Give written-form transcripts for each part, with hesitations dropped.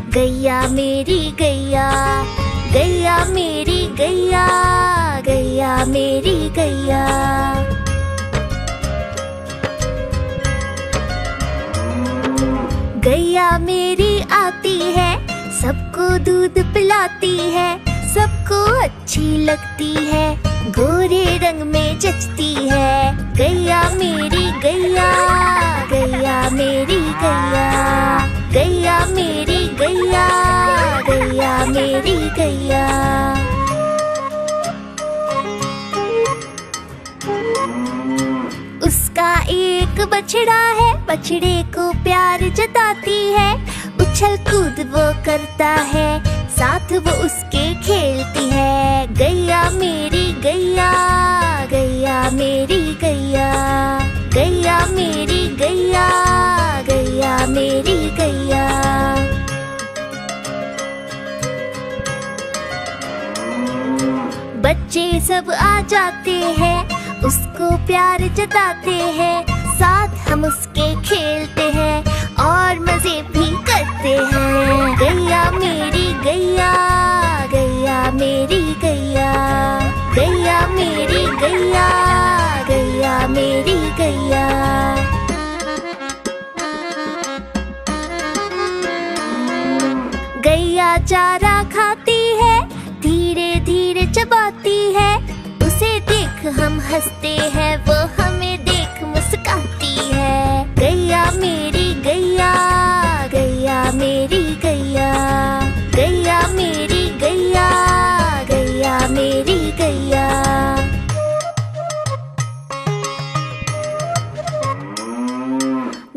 गैया मेरी गैया, गैया मेरी गैया, गैया मेरी गैया। गैया मेरी आती है, सबको दूध पिलाती है, सबको अच्छी लगती है, गोरे रंग में जचती है। गैया मेरी गैया, गैया मेरी गैया, गैया मेरी गैया, गैया मेरी गैया। उसका एक बछड़ा है, बछड़े को प्यार जताती है, उछल कूद वो करता है, साथ वो उसके खेलती है। गैया मेरी गैया, गैया मेरी गैया, गैया मेरी गैया, गैया मेरी गैया। बच्चे सब आ जाते हैं, उसको प्यार जताते हैं, साथ हम उसके खेलते हैं और मजे भी करते हैं। गैया मेरी गैया, गैया मेरी गैया, गैया मेरी गैया, गैया मेरी गैया। गैया चारा खाती है, धीरे धीरे चबाती है, उसे देख हम हंसते हैं, वो हमें देख मुस्काती है। गैया मेरी गैया, गैया मेरी गैया, गैया मेरी गैया, गैया मेरी गैया।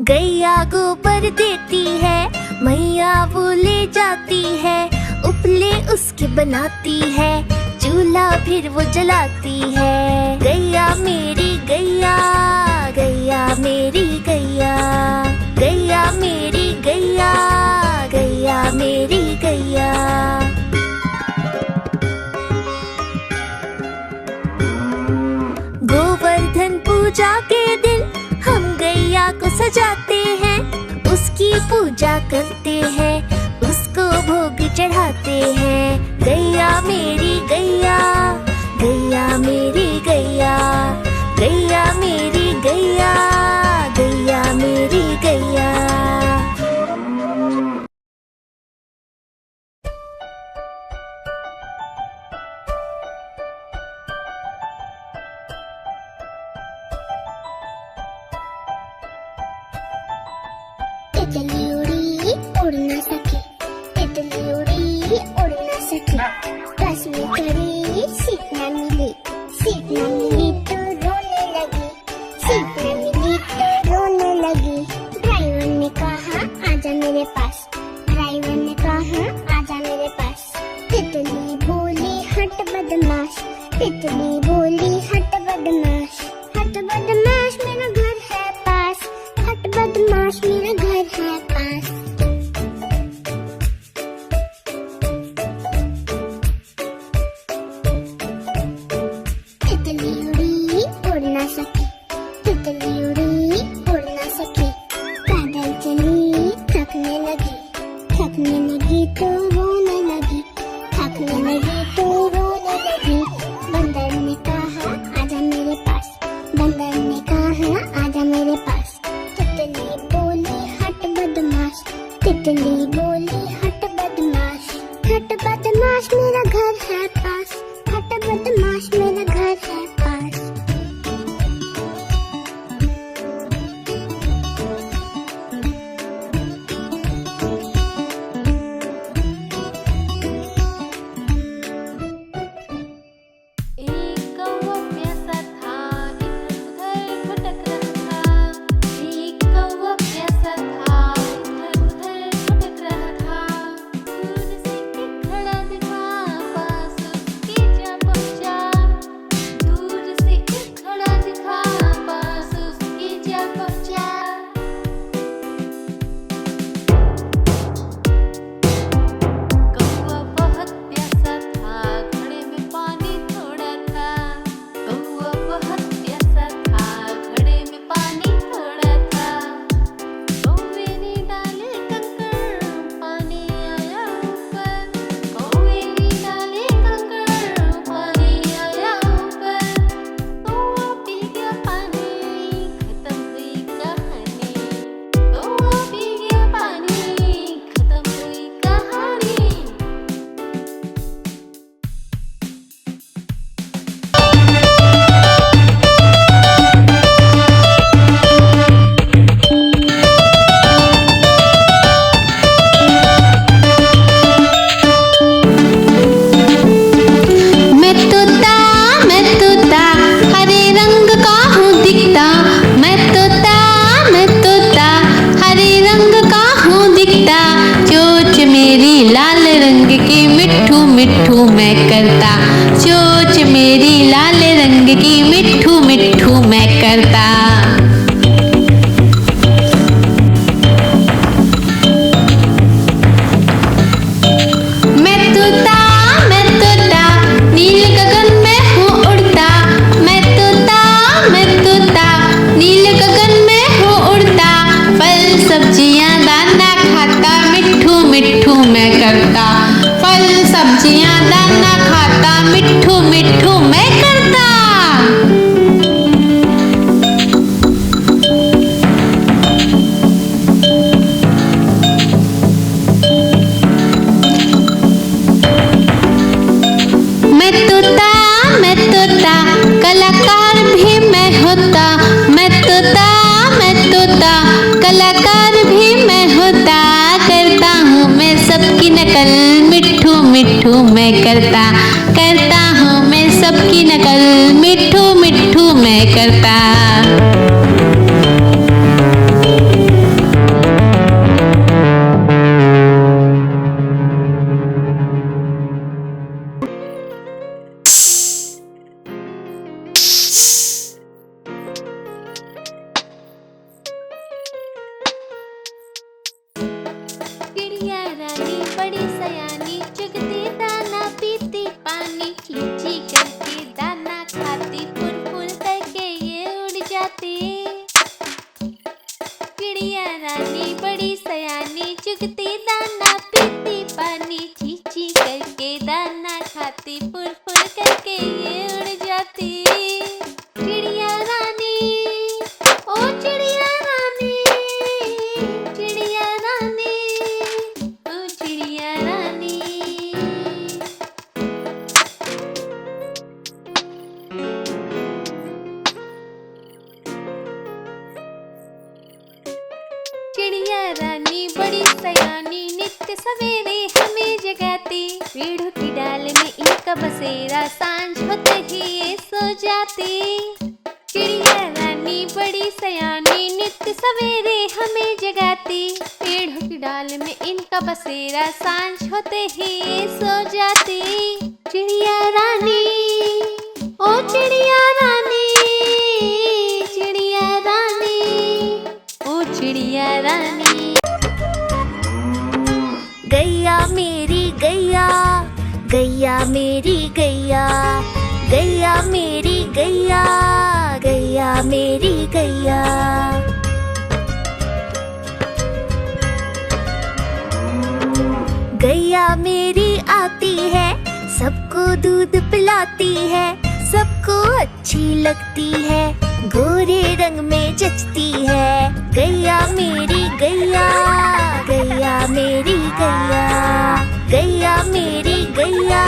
गैया गोबर देती है, मैया वो ले जाती है, उपले उसके बनाती है, चूल्हा फिर वो जलाती है। गैया मेरी गैया, गैया मेरी गैया, गैया मेरी गैया, गैया मेरी गैया। गोवर्धन पूजा के दिन हम गैया को सजाते हैं, उसकी पूजा करते हैं, उसको भोग चढ़ाते हैं। गैया मेरी गैया, गैया मेरी गैया, गैया मेरी गैया, गैया मेरी गैया। तितली उड़ी उड़ ना सकी, तितली उड़ी उड़ ना सकी, बस में चढ़ी सीट ना मिली, सीट ना मिली तो रोने लगी, सीट ना मिली तो रोने लगी। ड्राइवर ने कहा आजा मेरे पास, ड्राइवर ने कहा आजा मेरे पास। तितली बोली हट बदमाश, तितली बोली हट बदमाश, हट बदमाश मेरा घर है पास, हट बदमाश मेरा घर है पास। तितली उड़ी उड़ ना सकी, तितली उड़ी उड़ ना सकी, पैदल चली थकने लगी, थकने लगी तो रोने लगी, थकने लगी तो रोने लगी। बंदर ने कहा आजा मेरे पास, बंदर ने कहा आजा मेरे पास। तितली बोली हट बदमाश, तितली बोली हट बदमाश, हट बदमाश मेरा घर है पास, हट बदमाश मेरा घर है पास। एक कौवा प्यासा था, इधर उधर भटक रहा था। एक कौवा प्यासा था, इधर उधर भटक रहा था। दूर से एक घड़ा दिखा, मिट्ठू मैं करता, चोंच मेरी लाल रंग की, मिट्ठू मिट्ठू मैं करता। मैं तोता नील गगन में हूँ उड़ता, मैं तोता नील गगन में हूँ उड़ता, फल सब्जियाँ दाना खाता, मिट्ठू मिट्ठू मैं करता, फल सब्जियाँ दाना खाता, मिट्ठू मिट्ठू मैं करता। मैं तोता कलाकार भी मैं होता, मैं तोता कलाकार भी मैं होता, करता हूँ मैं सबकी नकल, मिट्ठू मिट्ठू मैं करता हूँ मैं सबकी नकल, मिट्ठू मिट्ठू मैं करता। चिड़िया रानी बड़ी सयानी, चुगती दाना पीती पानी, चींची करके दाना खाती, फुल फुल करके ये उड़ जाती। चिड़िया रानी बड़ी सयानी, चुगती दाना पीती पानी, चींची करके दाना खाती, फुल फुल करके ये उड़ जाती। चिड़िया रानी, ओ चिड़िया रानी, चिड़िया रानी, ओ चिड़िया रानी। चिड़िया रानी बड़ी सयानी, नित्य सवेरे हमें जगाती, पेड़ों की डाल में इनका बसेरा, सांझ होते ही ये सो जाती। चिड़िया रानी बड़ी सयानी, नित्य सवेरे हमें जगाती, पेड़ों की डाल में इनका बसेरा, सांझ होते ही ये सो जाती। चिड़िया रानी, ओ चिड़िया रानी, चिड़िया रानी, ओ चिड़िया रानी। गैया मेरी गैया, गैया मेरी गैया, गैया मेरी गैया, गैया मेरी गैया। गैया मेरी आती है, सबको दूध पिलाती है, सबको अच्छी लगती है, गोरे रंग में जचती है। गैया मेरी गैया, गैया मेरी गैया, गैया मेरी गैया,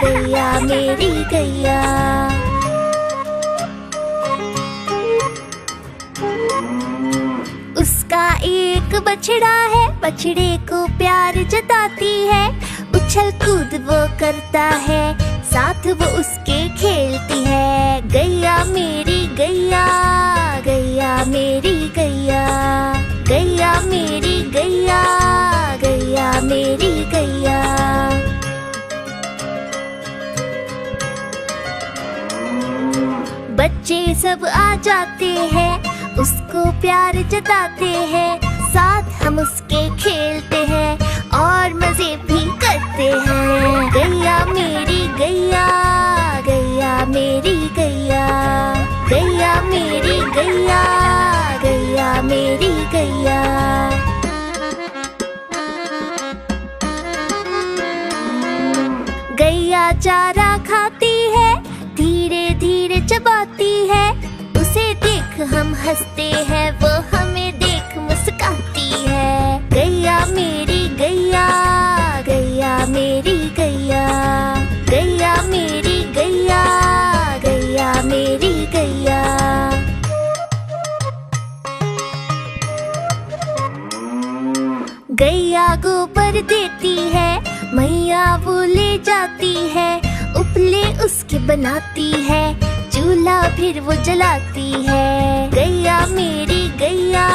गैया मेरी गैया। उसका एक बछड़ा है, बछड़े को प्यार जताती है, उछल कूद वो करता है, साथ वो उसके खेलती है। गैया मेरी गैया, गैया मेरी गैया, गैया मेरी गैया, गैया मेरी गैया। बच्चे सब आ जाते हैं, उसको प्यार जताते हैं, साथ हम उसके खेलते हैं और मजे भी करते हैं। गैया मेरी गैया, गैया मेरी गैया, गैया मेरी गैया, गैया मेरी गैया। गैया चारा खाती है, धीरे धीरे चबाती है, उसे देख हम हंसते हैं, वो हमें देख मुस्काती है। गैया मेरी गैया, गैया मेरी गैया, गैया मेरी गैया, गैया मेरी गैया। गैया गोबर देती है, मैया वो ले जाती है, उपले उसके बनाती है, चूल्हा फिर वो जलाती है। गैया मेरी गैया,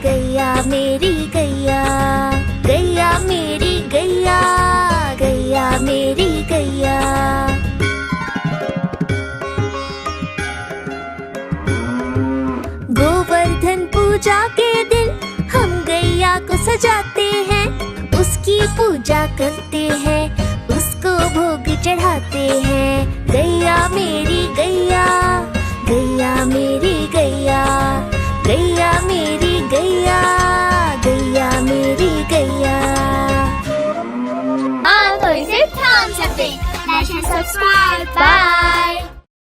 गैया मेरी गैया, गैया मेरी गैया, गैया मेरी गैया। दिन पूजा के दिन हम गैया को सजाते हैं, उसकी पूजा करते हैं, उसको भोग चढ़ाते हैं। गैया मेरी गैया, गैया मेरी गैया, गैया मेरी गैया, गैया मेरी गैया। हाँ, तो इसे ध्यान से देख। Subscribe. Bye.